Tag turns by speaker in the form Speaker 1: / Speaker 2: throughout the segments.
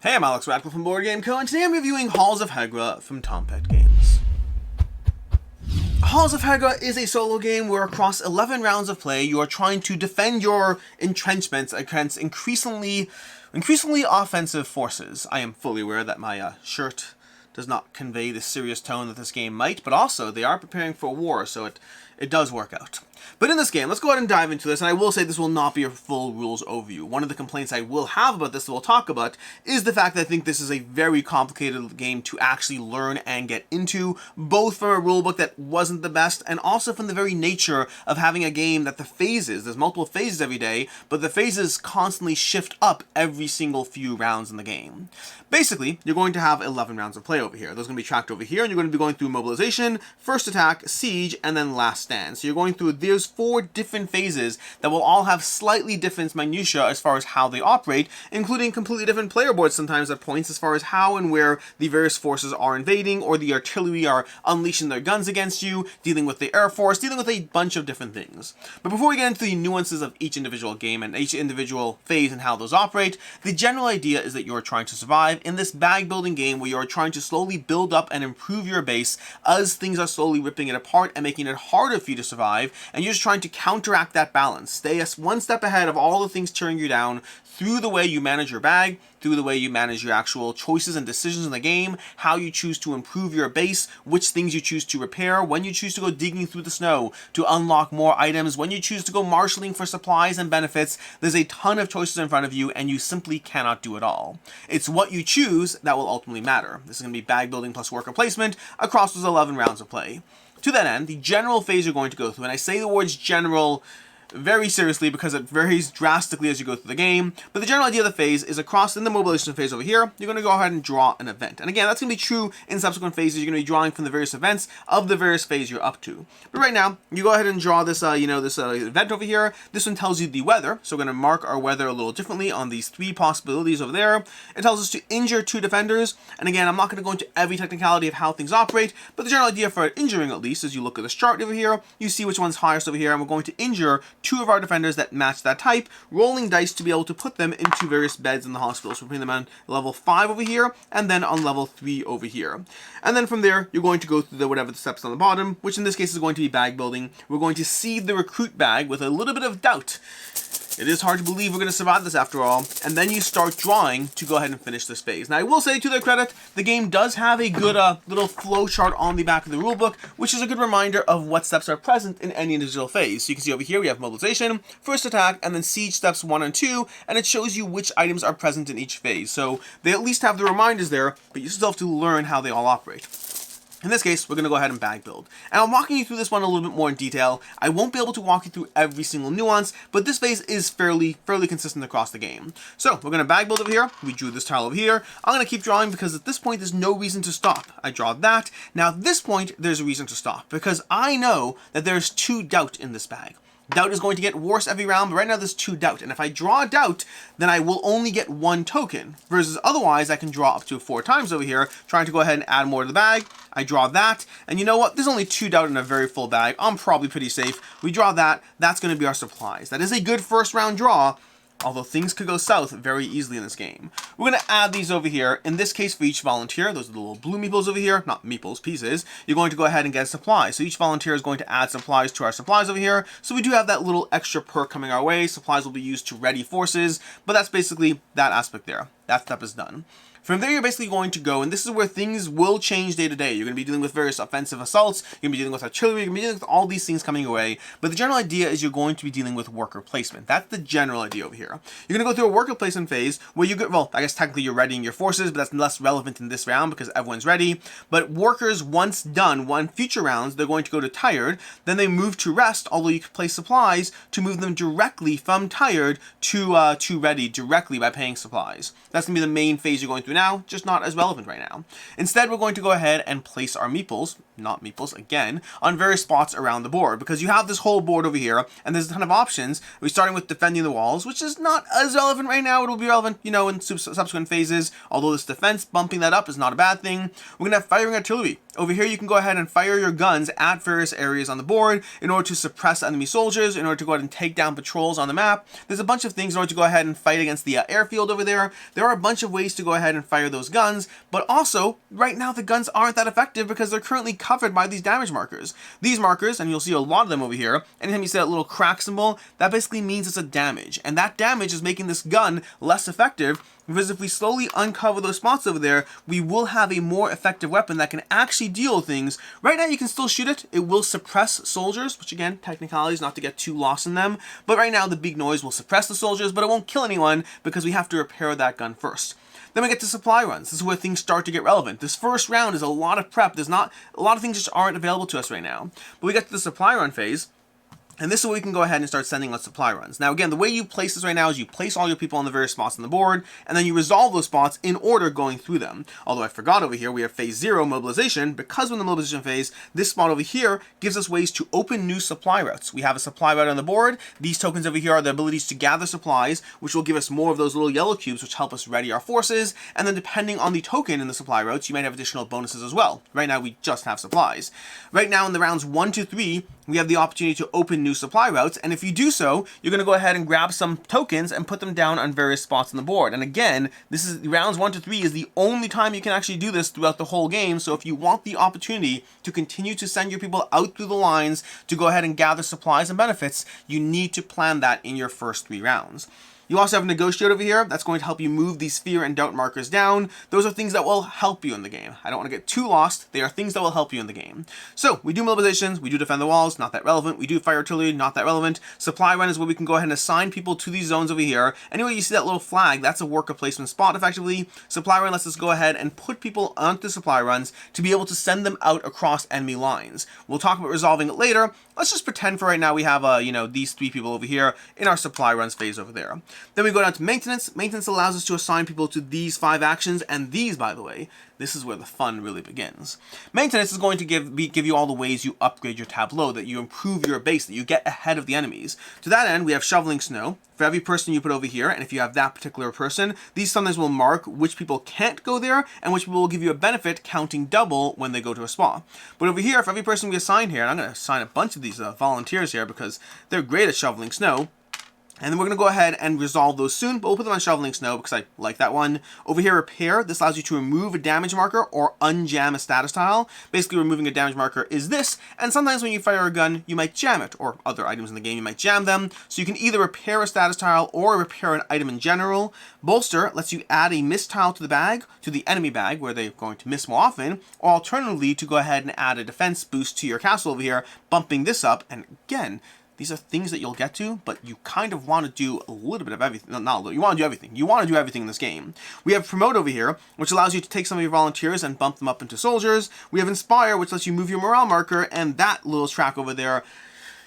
Speaker 1: Hey, I'm Alex Radcliffe from Board Game Co, and today I'm reviewing Halls of Hegra from Tompet Games. Halls of Hegra is a solo game where across 11 rounds of play, you are trying to defend your entrenchments against increasingly offensive forces. I am fully aware that my shirt does not convey the serious tone that this game might, but also they are preparing for war, so it does work out. But in this game, let's go ahead and dive into this, and I will say this will not be a full rules overview. One of the complaints I will have about this that we'll talk about is the fact that I think this is a very complicated game to actually learn and get into, both from a rulebook that wasn't the best, and also from the very nature of having a game that there's multiple phases every day, but the phases constantly shift up every single few rounds in the game. Basically, you're going to have 11 rounds of play over here. Those are going to be tracked over here, and you're going to be going through Mobilization, First Attack, Siege, and then Last Stand. So you're going through, there's 4 different phases that will all have slightly different minutiae as far as how they operate, including completely different player boards sometimes at points as far as how and where the various forces are invading, or the artillery are unleashing their guns against you, dealing with the Air Force, dealing with a bunch of different things. But before we get into the nuances of each individual game and each individual phase and how those operate, the general idea is that you're trying to survive in this bag building game where you're trying to slowly build up and improve your base as things are slowly ripping it apart and making it harder for you to survive, and you're just trying to counteract that balance. Stay one step ahead of all the things tearing you down through the way you manage your bag, through the way you manage your actual choices and decisions in the game, how you choose to improve your base, which things you choose to repair, when you choose to go digging through the snow to unlock more items, when you choose to go marshalling for supplies and benefits. There's a ton of choices in front of you, and you simply cannot do it all. It's what you choose that will ultimately matter. This is going to be bag building plus worker placement across those 11 rounds of play. To that end, the general phase you're going to go through, and I say the words general very seriously because it varies drastically as you go through the game, but the general idea of the phase is across in the mobilization phase over here, you're going to go ahead and draw an event. And again, that's going to be true in subsequent phases. You're going to be drawing from the various events of the various phase you're up to. But right now, you go ahead and draw this, this event over here. This one tells you the weather, so we're going to mark our weather a little differently on these 3 possibilities over there. It tells us to injure 2 defenders, and again, I'm not going to go into every technicality of how things operate, but the general idea for injuring, at least, as you look at this chart over here, you see which one's highest over here, and we're going to injure 2 of our defenders that match that type, rolling dice to be able to put them into various beds in the hospital. So we're putting them on level 5 over here, and then on level 3 over here. And then from there, you're going to go through whatever the steps on the bottom, which in this case is going to be bag building. We're going to seed the recruit bag with a little bit of doubt. It is hard to believe we're going to survive this after all, and then you start drawing to go ahead and finish this phase. Now, I will say, to their credit, the game does have a good little flow chart on the back of the rulebook, which is a good reminder of what steps are present in any individual phase. So you can see over here we have Mobilization, First Attack, and then Siege steps 1 and 2, and it shows you which items are present in each phase. So they at least have the reminders there, but you still have to learn how they all operate. In this case, we're going to go ahead and bag build. And I'm walking you through this one a little bit more in detail. I won't be able to walk you through every single nuance, but this phase is fairly consistent across the game. So, we're going to bag build over here. We drew this tile over here. I'm going to keep drawing because at this point, there's no reason to stop. I draw that. Now, at this point, there's a reason to stop because I know that there's 2 doubt in this bag. Doubt is going to get worse every round, but right now there's 2 doubt. And if I draw a doubt, then I will only get 1 token. Versus otherwise, I can draw up to 4 times over here, trying to go ahead and add more to the bag. I draw that, and you know what? There's only 2 doubt in a very full bag. I'm probably pretty safe. We draw that. That's going to be our supplies. That is a good first round draw, although things could go south very easily in this game. We're going to add these over here. In this case, for each volunteer, those are the little blue meeples over here, not meeples, pieces, you're going to go ahead and get supplies. So each volunteer is going to add supplies to our supplies over here. So we do have that little extra perk coming our way. Supplies will be used to ready forces, but that's basically that aspect there. That step is done. From there, you're basically going to go, and this is where things will change day to day. You're going to be dealing with various offensive assaults, you're going to be dealing with artillery, you're going to be dealing with all these things coming your way, but the general idea is you're going to be dealing with worker placement. That's the general idea over here. You're going to go through a worker placement phase where you get, well, I guess technically you're readying your forces, but that's less relevant in this round because everyone's ready. But workers, once done, future rounds, they're going to go to tired, then they move to rest, although you can place supplies to move them directly from tired to ready directly by paying supplies. That's going to be the main phase you're going through now, just not as relevant right now. Instead, we're going to go ahead and place our meeples not meeples, again, on various spots around the board, because you have this whole board over here, and there's a ton of options. We're starting with defending the walls, which is not as relevant right now. It'll be relevant, you know, in subsequent phases, although this defense, bumping that up is not a bad thing. We're gonna have firing artillery. Over here, you can go ahead and fire your guns at various areas on the board in order to suppress enemy soldiers, in order to go ahead and take down patrols on the map. There's a bunch of things in order to go ahead and fight against the airfield over there. There are a bunch of ways to go ahead and fire those guns, but also, right now, the guns aren't that effective because they're currently covered by these damage markers. These markers, and you'll see a lot of them over here, anytime you see that little crack symbol, that basically means it's a damage, and that damage is making this gun less effective, because if we slowly uncover those spots over there, we will have a more effective weapon that can actually deal things. Right now, you can still shoot it. It will suppress soldiers, which again, technicalities, not to get too lost in them, but right now, the big noise will suppress the soldiers, but it won't kill anyone because we have to repair that gun first. Then we get to supply runs. This is where things start to get relevant. This first round is a lot of prep. There's not a lot of things just aren't available to us right now. But we get to the supply run phase. And this is where we can go ahead and start sending out supply runs. Now again, the way you place this right now is you place all your people on the various spots on the board, and then you resolve those spots in order going through them. Although I forgot over here, we have phase 0, mobilization. Because we're in the mobilization phase, this spot over here gives us ways to open new supply routes. We have a supply route on the board. These tokens over here are the abilities to gather supplies, which will give us more of those little yellow cubes, which help us ready our forces. And then depending on the token in the supply routes, you might have additional bonuses as well. Right now, we just have supplies. Right now, in the rounds 1 to 3, we have the opportunity to open new supply routes, and if you do so, you're going to go ahead and grab some tokens and put them down on various spots on the board. And again, this is rounds 1 to 3 is the only time you can actually do this throughout the whole game, so if you want the opportunity to continue to send your people out through the lines to go ahead and gather supplies and benefits, you need to plan that in your first 3 rounds. You also have Negotiate over here. That's going to help you move these fear and doubt markers down. Those are things that will help you in the game. I don't want to get too lost. They are things that will help you in the game. So, we do mobilizations, we do defend the walls, not that relevant. We do fire artillery, not that relevant. Supply run is where we can go ahead and assign people to these zones over here. Anyway, you see that little flag, that's a worker placement spot effectively. Supply run lets us go ahead and put people onto supply runs to be able to send them out across enemy lines. We'll talk about resolving it later. Let's just pretend for right now we have, these 3 people over here in our supply runs phase over there. Then we go down to maintenance. Maintenance allows us to assign people to these 5 actions, and these, by the way, this is where the fun really begins. Maintenance is going to give you all the ways you upgrade your tableau, that you improve your base, that you get ahead of the enemies. To that end, we have shoveling snow. For every person you put over here, and if you have that particular person, these sometimes will mark which people can't go there, and which people will give you a benefit counting double when they go to a spa. But over here, for every person we assign here, and I'm going to assign a bunch of these volunteers here because they're great at shoveling snow. And then we're going to go ahead and resolve those soon, but we'll put them on shoveling snow because I like that one. Over here, repair. This allows you to remove a damage marker or unjam a status tile. Basically, removing a damage marker is this, and sometimes when you fire a gun, you might jam it, or other items in the game, you might jam them. So you can either repair a status tile or repair an item in general. Bolster lets you add a miss tile to the bag, to the enemy bag, where they're going to miss more often, or alternatively, to go ahead and add a defense boost to your castle over here, bumping this up, and again, these are things that you'll get to, but you kind of want to do a little bit of everything. Not a little, you want to do everything. You want to do everything in this game. We have Promote over here, which allows you to take some of your volunteers and bump them up into soldiers. We have Inspire, which lets you move your morale marker, and that little track over there,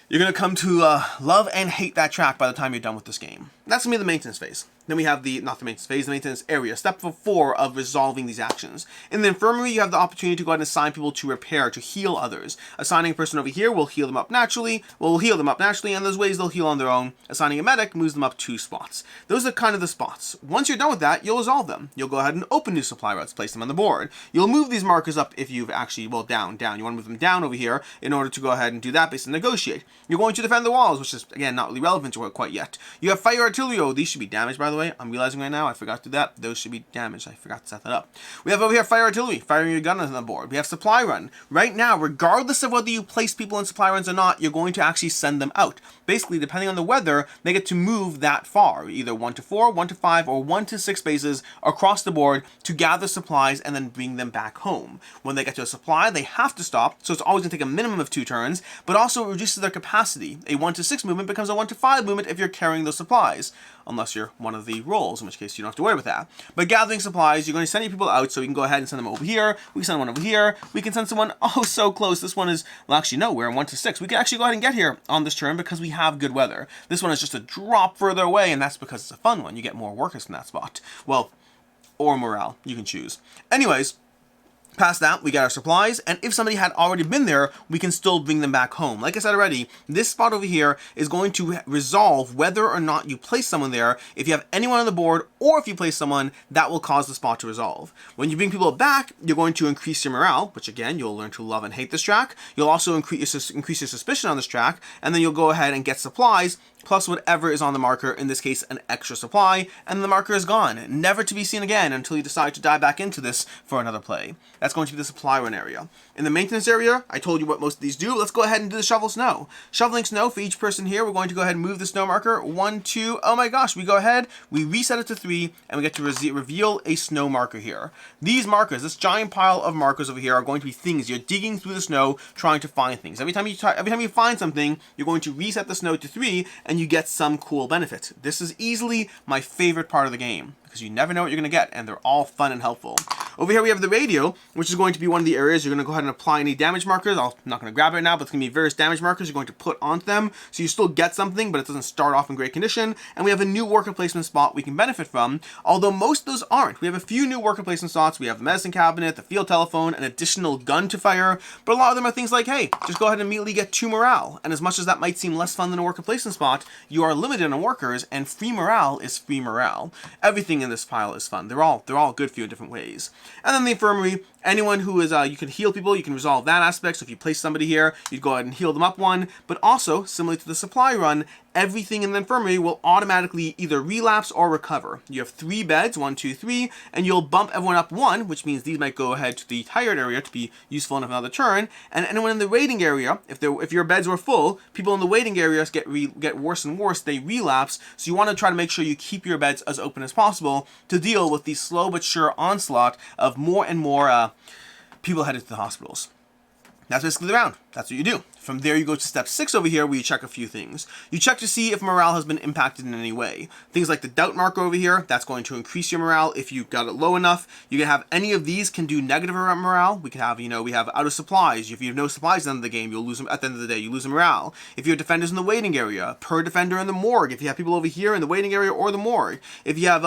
Speaker 1: you're going to come to love and hate that track by the time you're done with this game. That's going to be the maintenance phase. Then we have the maintenance area, step 4 of resolving these actions. In the infirmary, you have the opportunity to go ahead and assign people to repair, to heal others. Assigning a person over here will heal them up naturally, and there's ways they'll heal on their own. Assigning a medic moves them up 2 spots. Those are kind of the spots. Once you're done with that, you'll resolve them. You'll go ahead and open new supply routes, place them on the board. You'll move these markers up if you've actually, down. You want to move them down over here in order to go ahead and do that based on negotiate. You're going to defend the walls, which is, again, not really relevant to it quite yet. You have fire artillery. Oh, these should be damaged, by the way. I'm realizing right now I forgot to do that. Those should be damaged. I forgot to set that up. We have over here fire artillery, firing your gun on the board. We have supply run. Right now, regardless of whether you place people in supply runs or not, you're going to actually send them out. Basically, depending on the weather, they get to move that far, either 1 to 4, 1 to 5, or 1 to 6 bases across the board to gather supplies and then bring them back home. When they get to a supply, they have to stop, so it's always going to take a minimum of 2 turns, but also it reduces their capacity. A 1 to 6 movement becomes a 1 to 5 movement if you're carrying those supplies, unless you're one of the roles, in which case you don't have to worry with that. But gathering supplies, you're going to send your people out, so we can go ahead and send them over here. We can send one over here. We can send someone oh so close. This one is, well, actually no, we're in 1 to 6. We can actually go ahead and get here on this turn because we have good weather. This one is just a drop further away, and that's because it's a fun one. You get more workers from that spot. Well, or morale. You can choose. Anyways, Past that, we get our supplies, and if somebody had already been there, we can still bring them back home. Like I said already, this spot over here is going to resolve whether or not you place someone there. If you have anyone on the board, or if you place someone, that will cause the spot to resolve. When you bring people back, you're going to increase your morale, which again, you'll learn to love and hate this track. You'll also increase your suspicion on this track, and then you'll go ahead and get supplies, plus whatever is on the marker, in this case an extra supply, and the marker is gone, never to be seen again until you decide to dive back into this for another play. That's going to be the supply run area. In the maintenance area, I told you what most of these do. Let's go ahead and do the shovel snow. Shoveling snow for each person here, we're going to go ahead and move the snow marker. 1, 2, oh my gosh, we go ahead, we reset it to 3, and we get to reveal a snow marker here. These markers, this giant pile of markers over here, are going to be things. You're digging through the snow trying to find things. Every time you find something, you're going to reset the snow to 3, and you get some cool benefit. This is easily my favorite part of the game, because you never know what you're going to get, and they're all fun and helpful. Over here we have the radio, which is going to be one of the areas you're going to go ahead and apply any damage markers. I'm not going to grab it right now, but it's going to be various damage markers you're going to put onto them, so you still get something, but it doesn't start off in great condition. And we have a new worker placement spot we can benefit from, although most of those aren't. We have a few new worker placement spots. We have the medicine cabinet, the field telephone, an additional gun to fire, but a lot of them are things like, hey, just go ahead and immediately get 2 morale. And as much as that might seem less fun than a worker placement spot, you are limited on workers, and free morale is free morale. Everything in this pile is fun. They're all good for you in different ways. And then the infirmary, anyone who is, you can heal people, you can resolve that aspect. So if you place somebody here, you'd go ahead and heal them up 1, but also, similarly to the supply run, everything in the infirmary will automatically either relapse or recover. You have 3 beds, 1, 2, 3, and you'll bump everyone up 1, which means these might go ahead to the tired area to be useful in another turn. And anyone in the waiting area, if your beds were full, people in the waiting areas get worse and worse. They relapse. So you want to try to make sure you keep your beds as open as possible to deal with the slow but sure onslaught of more and more people headed to the hospitals. That's basically the round. That's what you do. From there, you go to step 6 over here, where you check a few things. You check to see if morale has been impacted in any way. Things like the doubt marker over here, that's going to increase your morale if you got it low enough. You can have any of these can do negative morale. We can have, we have out of supplies. If you have no supplies at the end of the game, you'll lose them at the end of the day. You lose the morale. If you have defenders in the waiting area, per defender in the morgue. If you have people over here in the waiting area or the morgue. If you have,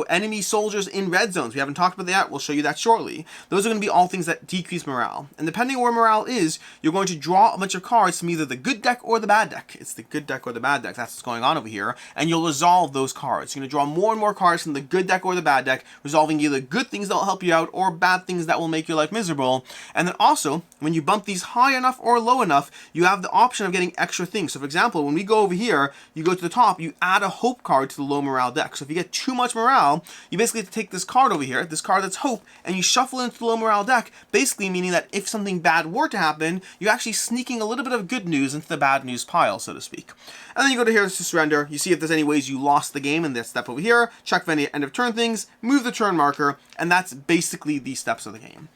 Speaker 1: enemy soldiers in red zones. We haven't talked about that. We'll show you that shortly. Those are going to be all things that decrease morale. And depending on where morale is, you're going to draw a bunch of cards from either the good deck or the bad deck. It's the good deck or the bad deck. That's what's going on over here. And you'll resolve those cards. You're going to draw more and more cards from the good deck or the bad deck, resolving either good things that will help you out or bad things that will make your life miserable. And then also, when you bump these high enough or low enough, you have the option of getting extra things. So for example, when we go over here, you go to the top, you add a hope card to the low morale deck. So if you get too much morale, you basically have to take this card over here, this card that's hope, and you shuffle it into the low morale deck, basically meaning that if something bad were to happen, you're actually sneaking a little bit of good news into the bad news pile, so to speak. And then you go to here to surrender. You see if there's any ways you lost the game in this step over here. Check for any end of turn things, move the turn marker, and that's basically the steps of the game.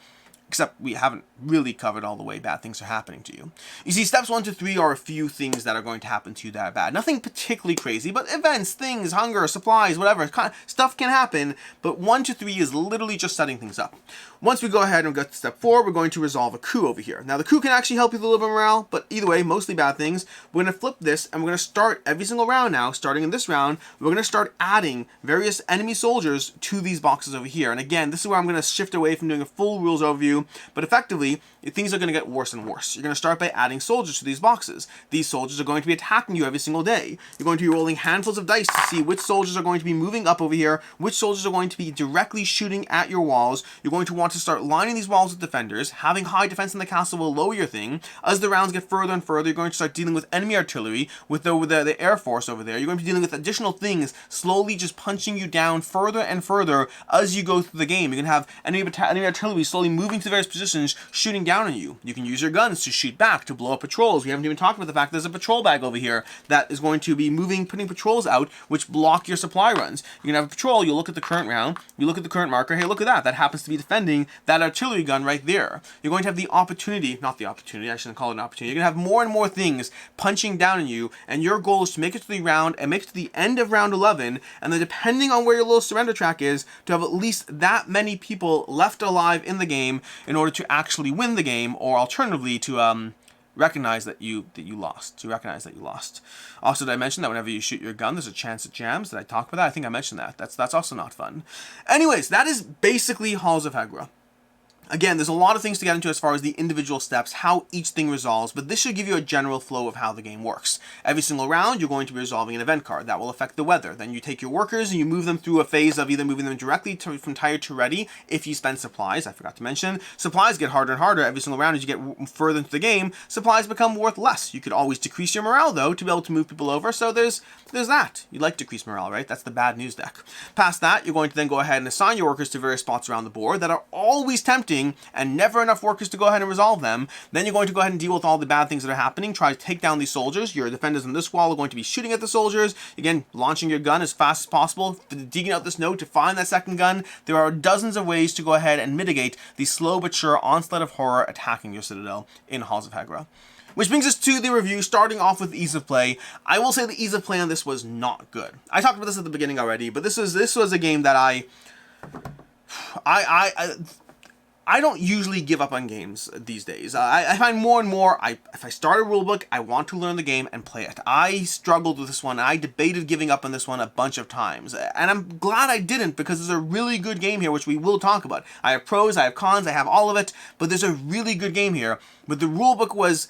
Speaker 1: Except we haven't really covered all the way bad things are happening to you. You see, steps 1 to 3 are a few things that are going to happen to you that are bad. Nothing particularly crazy, but events, things, hunger, supplies, whatever. Stuff can happen, but 1 to 3 is literally just setting things up. Once we go ahead and go to step 4, we're going to resolve a coup over here. Now, the coup can actually help you with a little bit of morale, but either way, mostly bad things. We're going to flip this, and we're going to start every single round now, starting in this round, we're going to start adding various enemy soldiers to these boxes over here. And again, this is where I'm going to shift away from doing a full rules overview, but effectively, things are going to get worse and worse. You're going to start by adding soldiers to these boxes. These soldiers are going to be attacking you every single day. You're going to be rolling handfuls of dice to see which soldiers are going to be moving up over here, which soldiers are going to be directly shooting at your walls. You're going to want to start lining these walls with defenders. Having high defense in the castle will lower your thing. As the rounds get further and further, you're going to start dealing with enemy artillery, with the Air Force over there. You're going to be dealing with additional things, slowly just punching you down further and further as you go through the game. You're going to have enemy artillery slowly moving to various positions, shooting down on you. You can use your guns to shoot back, to blow up patrols. We haven't even talked about the fact there's a patrol bag over here that is going to be putting patrols out, which block your supply runs. You can have a patrol, you look at the current round, you look at the current marker, hey, look at that. That happens to be defending that artillery gun right there. You're going to have the opportunity, not the opportunity, I shouldn't call it an opportunity. You're going to have more and more things punching down on you, and your goal is to make it to the round and make it to the end of round 11, and then depending on where your little surrender track is, to have at least that many people left alive in the game in order to actually win the game, or alternatively to recognize that you lost. Also, did I mention that whenever you shoot your gun, there's a chance it jams? Did I talk about that? I think I mentioned that. That's also not fun. Anyways, that is basically Halls of Hegra. Again, there's a lot of things to get into as far as the individual steps, how each thing resolves, but this should give you a general flow of how the game works. Every single round, you're going to be resolving an event card. That will affect the weather. Then you take your workers and you move them through a phase of either moving them directly from tired to ready. If you spend supplies, I forgot to mention, supplies get harder and harder every single round as you get further into the game. Supplies become worth less. You could always decrease your morale, though, to be able to move people over, so there's that. You like decreased morale, right? That's the bad news deck. Past that, you're going to then go ahead and assign your workers to various spots around the board that are always tempting and never enough workers to go ahead and resolve them. Then you're going to go ahead and deal with all the bad things that are happening. Try to take down these soldiers. Your defenders on this wall are going to be shooting at the soldiers. Again, launching your gun as fast as possible, digging out this note to find that second gun. There are dozens of ways to go ahead and mitigate the slow but sure onslaught of horror attacking your citadel in Halls of Hegra. Which brings us to the review, starting off with ease of play. I will say the ease of play on this was not good. I talked about this at the beginning already, but this was a game that I don't usually give up on games these days. I find more and more, if I start a rulebook, I want to learn the game and play it. I struggled with this one. I debated giving up on this one a bunch of times. And I'm glad I didn't, because there's a really good game here, which we will talk about. I have pros, I have cons, I have all of it, but there's a really good game here. But the rulebook was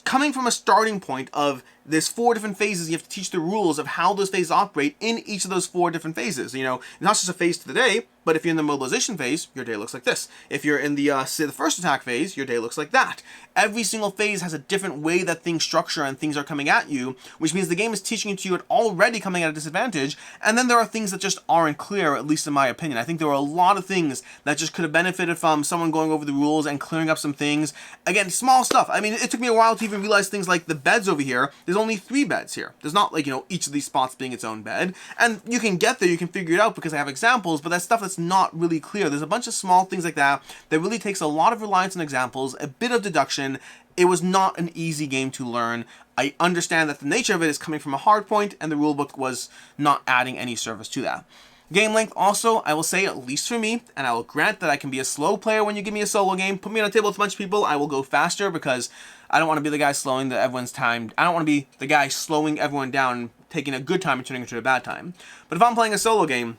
Speaker 1: coming from a starting point of there's 4 different phases. You have to teach the rules of how those phases operate in each of those 4 different phases. You know, not just a phase to the day, but if you're in the mobilization phase, your day looks like this. If you're in the, say, the first attack phase, your day looks like that. Every single phase has a different way that things structure and things are coming at you, which means the game is teaching it to you already coming at a disadvantage. And then there are things that just aren't clear, at least in my opinion. I think there were a lot of things that just could have benefited from someone going over the rules and clearing up some things. Again, small stuff. I mean, it took me a while to even realize things like the beds over here. There's only 3 beds here. There's not like, you know, each of these spots being its own bed. And you can get there, you can figure it out because I have examples, but that's stuff that's not really clear. There's a bunch of small things like that that really takes a lot of reliance on examples, a bit of deduction. It was not an easy game to learn. I understand that the nature of it is coming from a hard point, and the rulebook was not adding any service to that. Game length also, I will say, at least for me, and I will grant that I can be a slow player when you give me a solo game. Put me on a table with a bunch of people, I will go faster because I don't want to be the guy slowing everyone's time. I don't want to be the guy slowing everyone down, taking a good time and turning it into a bad time. But if I'm playing a solo game,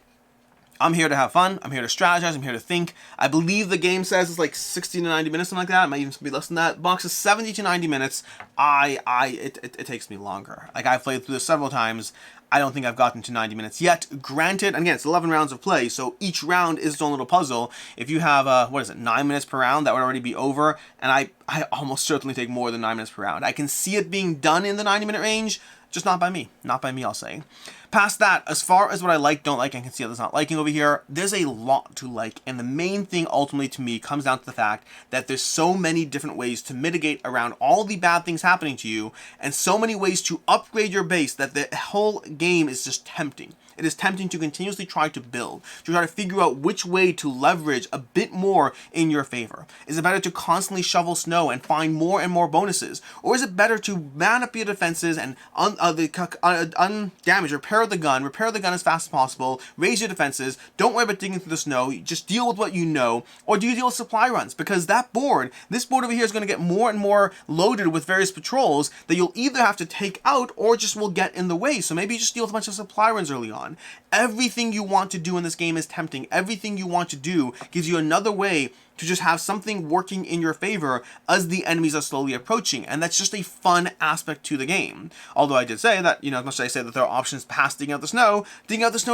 Speaker 1: I'm here to have fun, I'm here to strategize, I'm here to think. I believe the game says it's like 60 to 90 minutes, something like that. It might even be less than that. Box is 70 to 90 minutes. It takes me longer. Like, I've played through this several times. I don't think I've gotten to 90 minutes yet. Granted, and again, it's 11 rounds of play, so each round is its own little puzzle. If you have, 9 minutes per round, that would already be over, and I almost certainly take more than 9 minutes per round. I can see it being done in the 90-minute range, just not by me. Not by me, I'll say. Past that, as far as what I like, don't like, and can see others not liking over here, there's a lot to like, and the main thing ultimately to me comes down to the fact that there's so many different ways to mitigate around all the bad things happening to you, and so many ways to upgrade your base that the whole game is just tempting. It is tempting to continuously try to build, to try to figure out which way to leverage a bit more in your favor. Is it better to constantly shovel snow and find more and more bonuses? Or is it better to man up your defenses and undamage, repair the gun as fast as possible, raise your defenses, don't worry about digging through the snow, just deal with what you know? Or do you deal with supply runs? Because this board over here is going to get more and more loaded with various patrols that you'll either have to take out or just will get in the way. So maybe you just deal with a bunch of supply runs early on. Everything you want to do in this game is tempting. Everything you want to do gives you another way to just have something working in your favor as the enemies are slowly approaching. And that's just a fun aspect to the game. Although I did say that, as much as I say that there are options past digging out the snow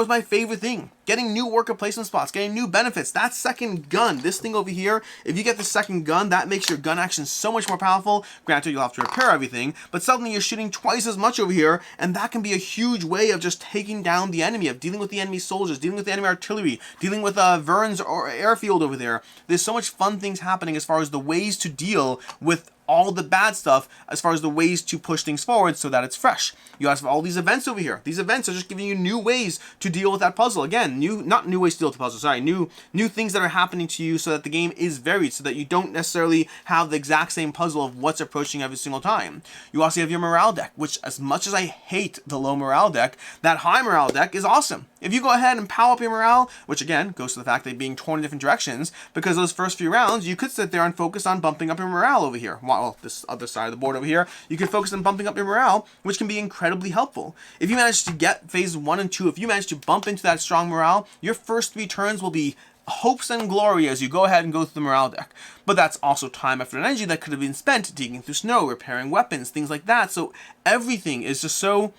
Speaker 1: is my favorite thing. Getting new worker placement spots, getting new benefits, that second gun, this thing over here, if you get the second gun, that makes your gun action so much more powerful. Granted, you'll have to repair everything, but suddenly you're shooting twice as much over here, and that can be a huge way of just taking down the enemy, of dealing with the enemy soldiers, dealing with the enemy artillery, dealing with Vern's or airfield over there. There's so much fun things happening as far as the ways to deal with all the bad stuff, as far as the ways to push things forward so that it's fresh. You also have all these events over here. These events are just giving you new ways to deal with that puzzle. Again, not new ways to deal with the puzzle, sorry, new things that are happening to you so that the game is varied, so that you don't necessarily have the exact same puzzle of what's approaching every single time. You also have your morale deck, which, as much as I hate the low morale deck, that high morale deck is awesome. If you go ahead and power up your morale, which again goes to the fact that being torn in different directions, because those first few rounds, you could sit there and focus on bumping up your morale over here. Well, this other side of the board over here, you can focus on bumping up your morale, which can be incredibly helpful. If you manage to get phases 1 and 2, if you manage to bump into that strong morale, your first 3 turns will be hopes and glory as you go ahead and go through the morale deck. But that's also time, effort, and energy that could have been spent digging through snow, repairing weapons, things like that. So everything is just so...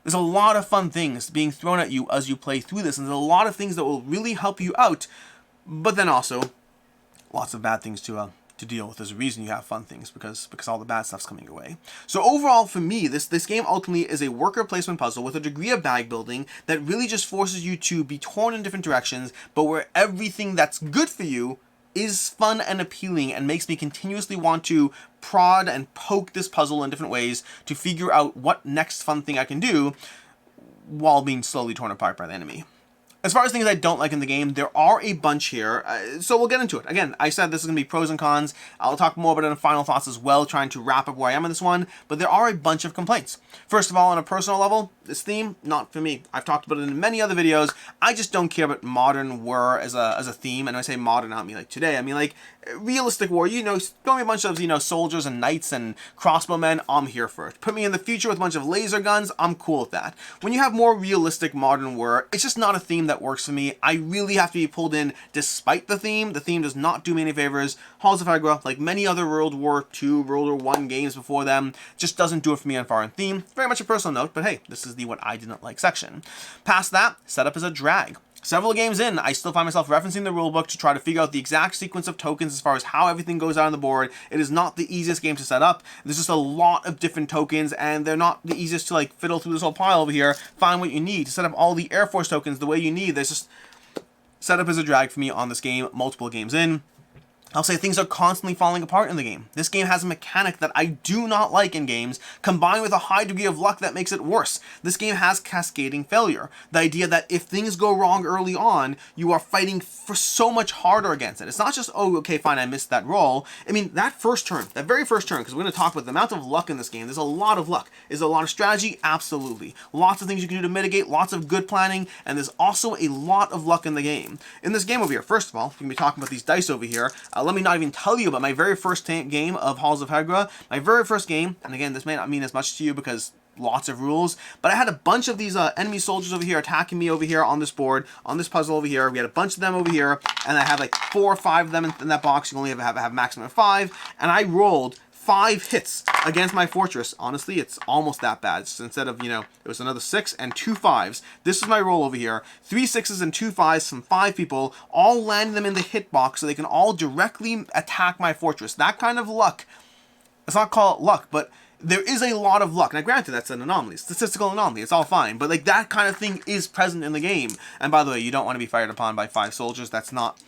Speaker 1: There's a lot of fun things being thrown at you as you play through this, and there's a lot of things that will really help you out, but then also lots of bad things to deal with. There's a reason you have fun things, because all the bad stuff's coming your way. So overall, for me, this game ultimately is a worker placement puzzle with a degree of bag building that really just forces you to be torn in different directions, but where everything that's good for you is fun and appealing and makes me continuously want to prod and poke this puzzle in different ways to figure out what next fun thing I can do while being slowly torn apart by the enemy. As far as things I don't like in the game, there are a bunch here, so we'll get into it. Again, I said this is going to be pros and cons. I'll talk more about it in final thoughts as well, trying to wrap up where I am in this one, but there are a bunch of complaints. First of all, on a personal level, this theme, not for me. I've talked about it in many other videos. I just don't care about modern war as a theme, and when I say modern, I don't mean like today. I mean like realistic war. You know, throw me a bunch of, soldiers and knights and crossbowmen, I'm here for it. Put me in the future with a bunch of laser guns, I'm cool with that. When you have more realistic modern war, it's just not a theme that works for me. I really have to be pulled in despite the theme. The theme does not do me any favors. Halls of Hegra, like many other World War II, World War I games before them, just doesn't do it for me on foreign theme. Very much a personal note, but hey, this is the what I didn't like section. Past that, setup is a drag. Several games in, I still find myself referencing the rulebook to try to figure out the exact sequence of tokens as far as how everything goes out on the board. It is not the easiest game to set up. There's just a lot of different tokens, and they're not the easiest to like fiddle through this whole pile over here, find what you need to set up all the Air Force tokens the way you need. There's just... Setup is a drag for me on this game, multiple games in. I'll say things are constantly falling apart in the game. This game has a mechanic that I do not like in games, combined with a high degree of luck that makes it worse. This game has cascading failure. The idea that if things go wrong early on, you are fighting for so much harder against it. It's not just, oh, okay, fine, I missed that roll. I mean, that first turn, that very first turn, because we're going to talk about the amount of luck in this game. There's a lot of luck. Is there a lot of strategy? Absolutely. Lots of things you can do to mitigate, lots of good planning, and there's also a lot of luck in the game. In this game over here, first of all, we're going to be talking about these dice over here. Let me not even tell you about my very first game of Halls of Hegra. My very first game, and again, this may not mean as much to you because lots of rules, but I had a bunch of these enemy soldiers over here attacking me over here on this board, on this puzzle over here. We had a bunch of them over here, and I had like 4 or 5 of them in that box. You only have a maximum of 5, and I rolled 5 hits against my fortress. Honestly, it's almost that bad. So instead of, it was another 6 and 2 5s. This is my roll over here. 3 6s and 2 5s from 5 people, all landing them in the hitbox so they can all directly attack my fortress. That kind of luck, let's not call it luck, but there is a lot of luck. Now granted, that's an anomaly, statistical anomaly, it's all fine, but like that kind of thing is present in the game. And by the way, you don't want to be fired upon by 5 soldiers. That's not...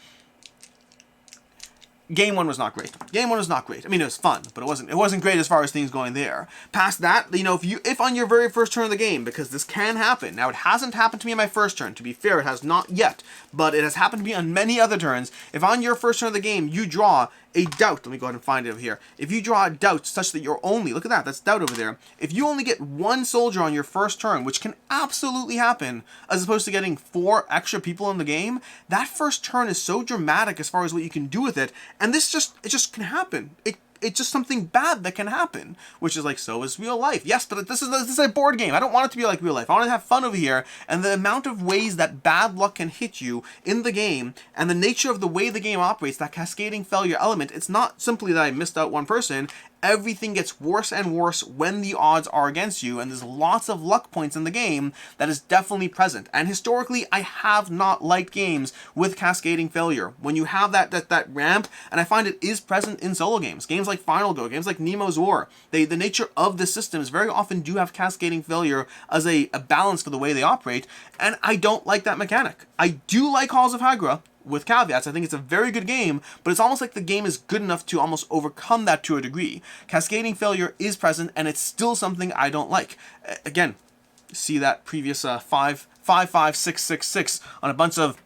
Speaker 1: Game 1 was not great. Game 1 was not great. I mean, it was fun, but it wasn't great as far as things going there. Past that, if on your very first turn of the game, because this can happen. Now, it hasn't happened to me on my first turn. To be fair, it has not yet, but it has happened to me on many other turns. If on your first turn of the game, you draw a doubt, let me go ahead and find it over here. If you draw a doubt such that you're only, look at that, that's doubt over there. If you only get 1 soldier on your first turn, which can absolutely happen, as opposed to getting 4 extra people in the game, that first turn is so dramatic as far as what you can do with it, and it just can happen. It's just something bad that can happen, which is like, so is real life. Yes, but this is a board game. I don't want it to be like real life. I want to have fun over here, and the amount of ways that bad luck can hit you in the game, and the nature of the way the game operates, that cascading failure element, it's not simply that I missed out 1 person. Everything gets worse and worse when the odds are against you, and there's lots of luck points in the game that is definitely present. And historically, I have not liked games with cascading failure. When you have that ramp, and I find it is present in solo games. Games like Final Go, games like Nemo's War. The nature of the systems very often do have cascading failure as a balance for the way they operate, and I don't like that mechanic. I do like Halls of Hegra, with caveats. I think it's a very good game, but it's almost like the game is good enough to almost overcome that to a degree. Cascading failure is present, and it's still something I don't like. Again, see that previous 5-5-5-6-6-6 on a bunch of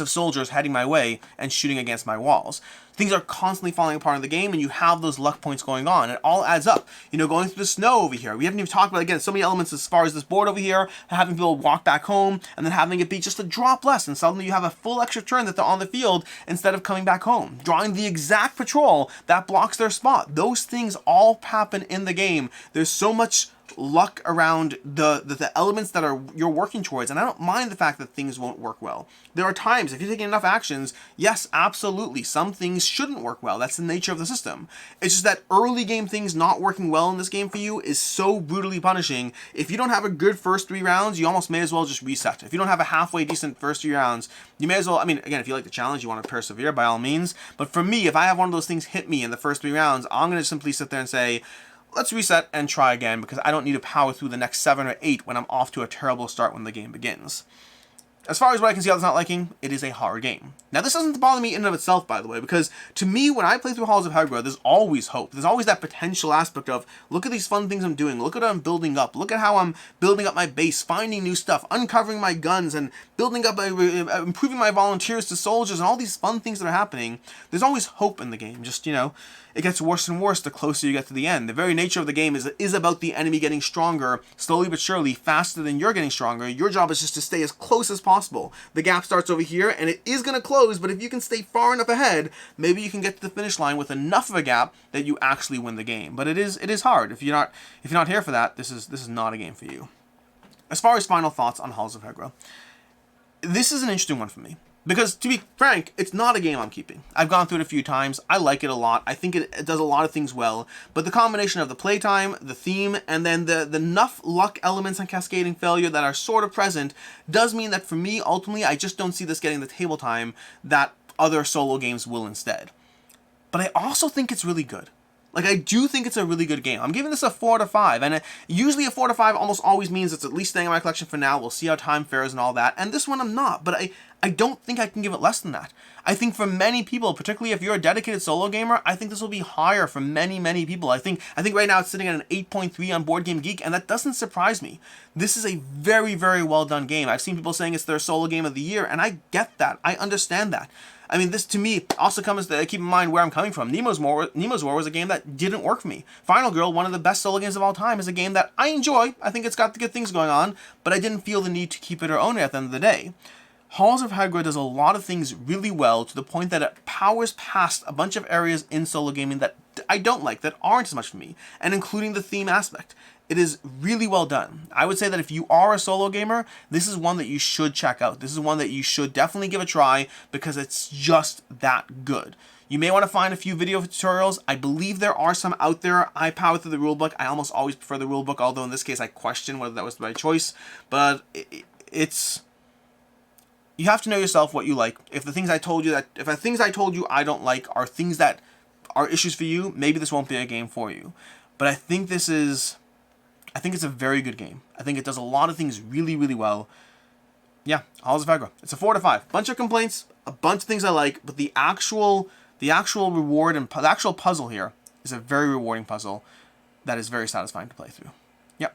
Speaker 1: soldiers heading my way and shooting against my walls. things are constantly falling apart in the game, and you have those luck points going on. It all adds up. You know, going through the snow over here. We haven't even talked about, again, so many elements as far as this board over here, having people walk back home, and then having it be just a drop less, and suddenly you have a full extra turn that they're on the field instead of coming back home. Drawing the exact patrol that blocks their spot. Those things all happen in the game. There's so much luck around the elements that you're working towards, and I don't mind the fact that things won't work well. There are times, if you're taking enough actions, yes, absolutely, some things shouldn't work well. That's the nature of the system. It's just that early game things not working well in this game for you is so brutally punishing. If you don't have a good first 3 rounds, you almost may as well just reset. If you don't have a halfway decent first 3 rounds, you may as well, I mean, again, if you like the challenge, you want to persevere, by all means, but for me, if I have one of those things hit me in the first 3 rounds, I'm going to simply sit there and say, let's reset and try again, because I don't need to power through the next 7 or 8 when I'm off to a terrible start when the game begins. As far as what I can see others not liking, it is a hard game. Now, this doesn't bother me in and of itself, by the way, because to me, when I play through Halls of Hegra, there's always hope. There's always that potential aspect of, look at these fun things I'm doing, look at what I'm building up, look at how I'm building up my base, finding new stuff, uncovering my guns, and building up, improving my volunteers to soldiers, and all these fun things that are happening. There's always hope in the game, just, you know, it gets worse and worse the closer you get to the end. The very nature of the game is about the enemy getting stronger, slowly but surely, faster than you're getting stronger. Your job is just to stay as close as possible. The gap starts over here, and it is going to close, but if you can stay far enough ahead, maybe you can get to the finish line with enough of a gap that you actually win the game. But it is hard. If you're not here for that, this is not a game for you. As far as final thoughts on Halls of Hegra, this is an interesting one for me. Because, to be frank, it's not a game I'm keeping. I've gone through it a few times. I like it a lot. I think it does a lot of things well. But the combination of the playtime, the theme, and then the enough luck elements and cascading failure that are sort of present does mean that for me, ultimately, I just don't see this getting the table time that other solo games will instead. But I also think it's really good. Like, I do think it's a really good game. I'm giving this a 4 to 5, and usually a 4 to 5 almost always means it's at least staying in my collection for now. We'll see how time fares and all that, and this one I'm not, but I don't think I can give it less than that. I think for many people, particularly if you're a dedicated solo gamer, I think this will be higher for many, many people. I think right now it's sitting at an 8.3 on Board Game Geek, and that doesn't surprise me. This is a very, very well done game. I've seen people saying it's their solo game of the year, and I get that. I understand that. I mean, this to me also comes to keep in mind where I'm coming from. Nemo's War was a game that didn't work for me. Final Girl, one of the best solo games of all time, is a game that I enjoy. I think it's got the good things going on, but I didn't feel the need to keep it or own it at the end of the day. Halls of Hegra does a lot of things really well to the point that it powers past a bunch of areas in solo gaming that I don't like, that aren't as much for me, and including the theme aspect. It is really well done. I would say that if you are a solo gamer, this is one that you should check out. This is one that you should definitely give a try because it's just that good. You may want to find a few video tutorials. I believe there are some out there. I power through the rulebook. I almost always prefer the rulebook, although in this case I question whether that was the right choice. But it's... You have to know yourself what you like. If the things I told you I don't like are things that are issues for you, maybe this won't be a game for you. But I think it's a very good game. I think it does a lot of things really, really well. Yeah, Halls of Hegra. It's a 4 to 5. Bunch of complaints, a bunch of things I like, but the actual reward and the actual puzzle here is a very rewarding puzzle that is very satisfying to play through. Yep.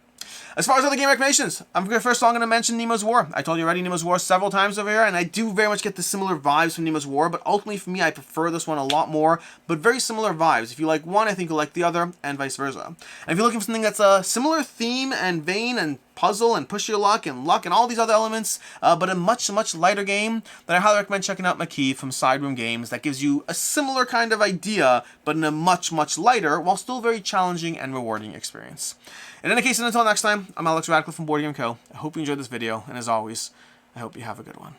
Speaker 1: As far as other game recommendations, first I'm going to mention Nemo's War. I told you already Nemo's War several times over here, and I do very much get the similar vibes from Nemo's War, but ultimately for me, I prefer this one a lot more, but very similar vibes. If you like one, I think you'll like the other, and vice versa. And if you're looking for something that's a similar theme and vein and puzzle and push your luck and all these other elements, but a much, much lighter game, then I highly recommend checking out McKee from Side Room Games. That gives you a similar kind of idea, but in a much, much lighter, while still very challenging and rewarding experience. In any case, and until next time, I'm Alex Radcliffe from Board Game Co. I hope you enjoyed this video, and as always, I hope you have a good one.